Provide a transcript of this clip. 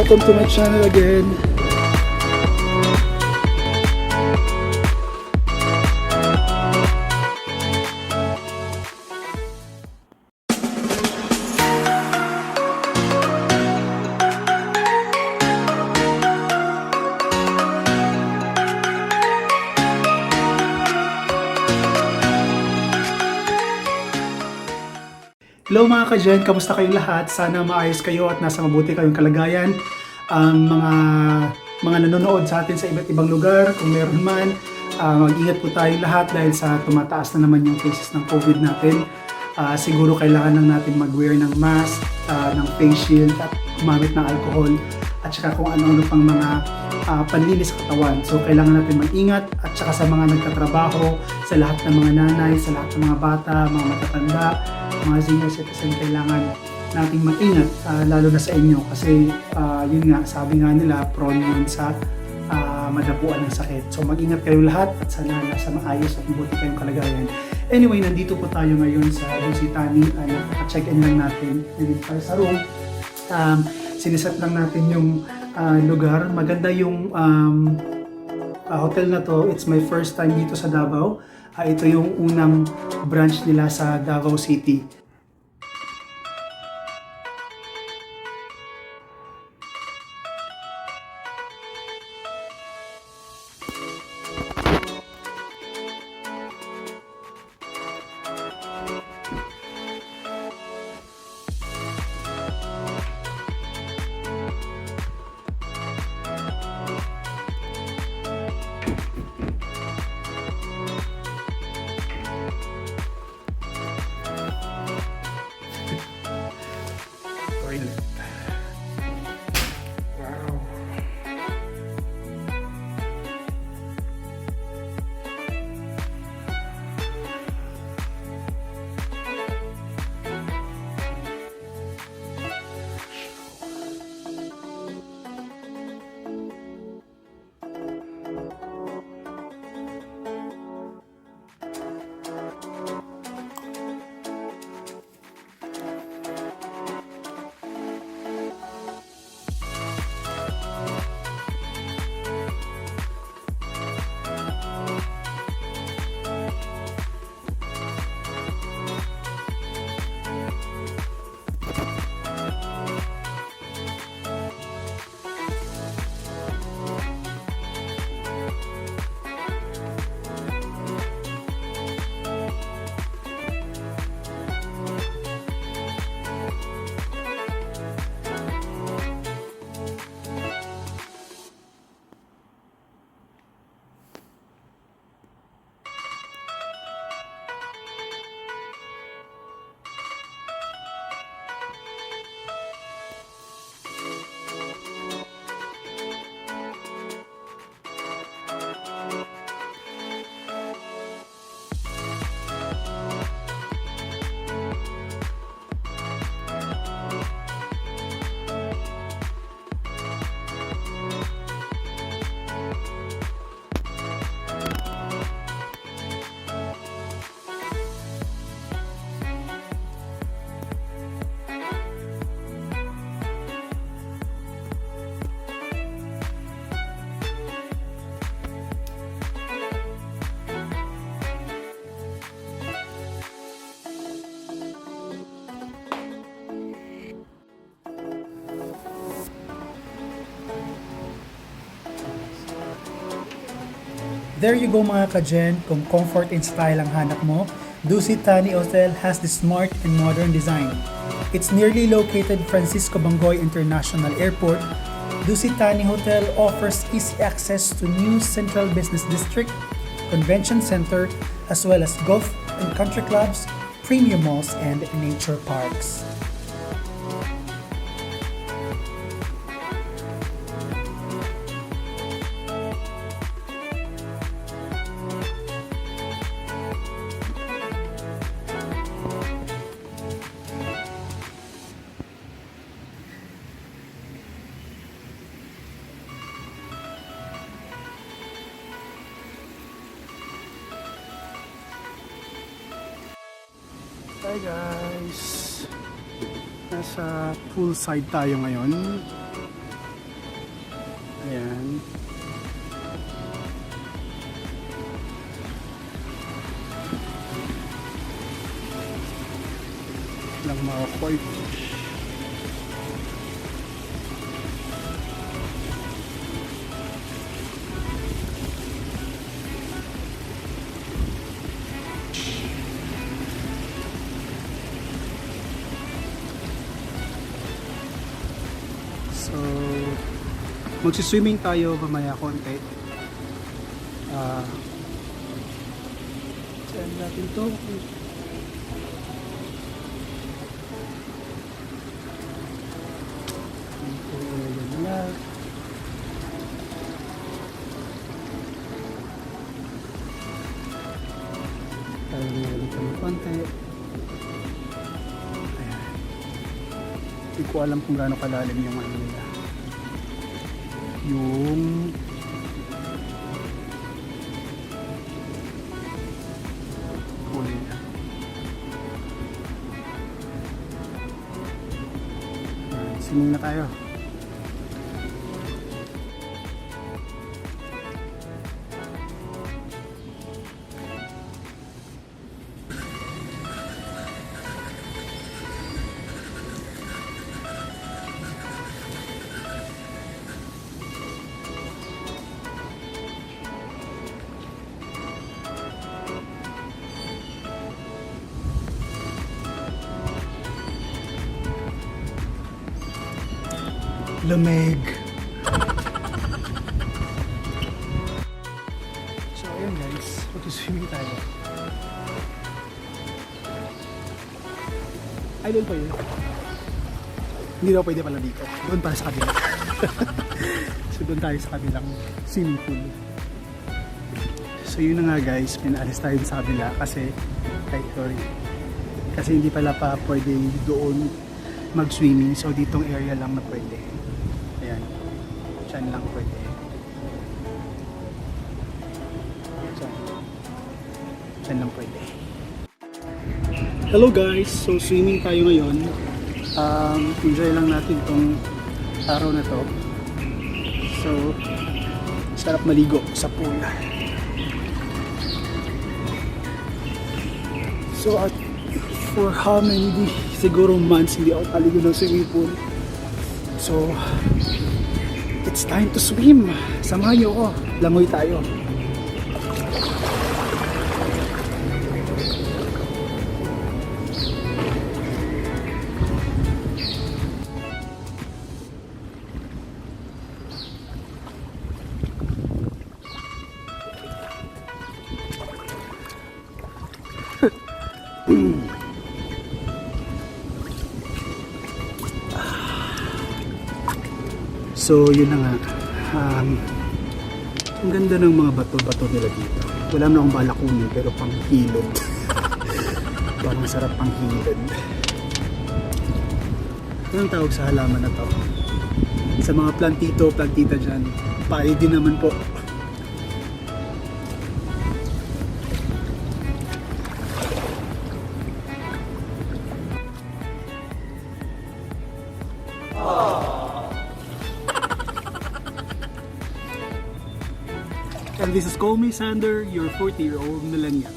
welcome to my channel again. Hello mga ka-Gen, kamusta kayong lahat? Sana maayos kayo at nasa mabuti kayong kalagayan. Ang mga nanonood sa atin sa iba't ibang lugar, kung meron man, mag-ingat po tayong lahat dahil sa tumataas na naman yung cases ng COVID natin. Siguro kailangan lang natin mag-wear ng mask, ng face shield at gumamit ng alcohol at saka kung ano-ano pang mga panlinis sa katawan. So kailangan natin mag-ingat at saka sa mga nagtatrabaho, sa lahat ng mga nanay, sa lahat ng mga bata, mga matatanda, mga senior citizen, kailangan nating mag-ingat, lalo na sa inyo kasi yun nga, sabi nga nila, prone yun sa madapuan ng sakit. So mag-ingat kayo lahat at sana nasa maayos at mabuti kayong kalagayan. Anyway, nandito po tayo ngayon sa Dusit Thani. Check-in lang natin dito tayo sa room. Siniset lang natin yung lugar. Maganda yung hotel na to. It's my first time dito sa Davao. Ito yung unang branch nila sa Davao City. Wow. There you go mga ka-Gen, kung comfort and style ang hanap mo, Dusit Thani Hotel has the smart and modern design. It's nearly located Francisco Bangoy International Airport. Dusit Thani Hotel offers easy access to new Central Business District, Convention Center, as well as golf and country clubs, premium malls, and nature parks. Hi guys! Nasa poolside tayo ngayon. Ayan. Lang mga court. So, magsiswimming tayo mamaya konti. Saan natin to? Tayo na dito ng konti. Ayan. Hindi ko alam kung gaano kalalim yung ano nila. Yung huli na. Swimming na tayo. Lamig. So ayun guys, mag-swimming tayo. Idol pa yun. Hindi daw pwede pala dito. Doon para sa kabila. So doon tayo sa kabilang swimming pool. So yun na nga guys, pinaalis tayo sa kabila kasi kasi hindi pala pa pwede doon mag-swimming. So ditong area lang na pwede. Ayan. Diyan lang pwede. Diyan lang pwede. Hello guys! So swimming tayo ngayon. Enjoy lang natin tong araw na to. So sarap maligo sa pool. So at for how many siguro months hindi ako paligo ng swimming pool. So it's time to swim. Samahan niyo ako. Langoy tayo. So yun na nga, ang ganda ng mga bato-bato nila dito. Wala na akong balakunin pero pang hilod. Parang sarap pang hilod. Anong tawag sa halaman na to? Sa mga plantito, plantita dyan, pae din naman po. And this is Call Me Sander, your 40-year-old millennial.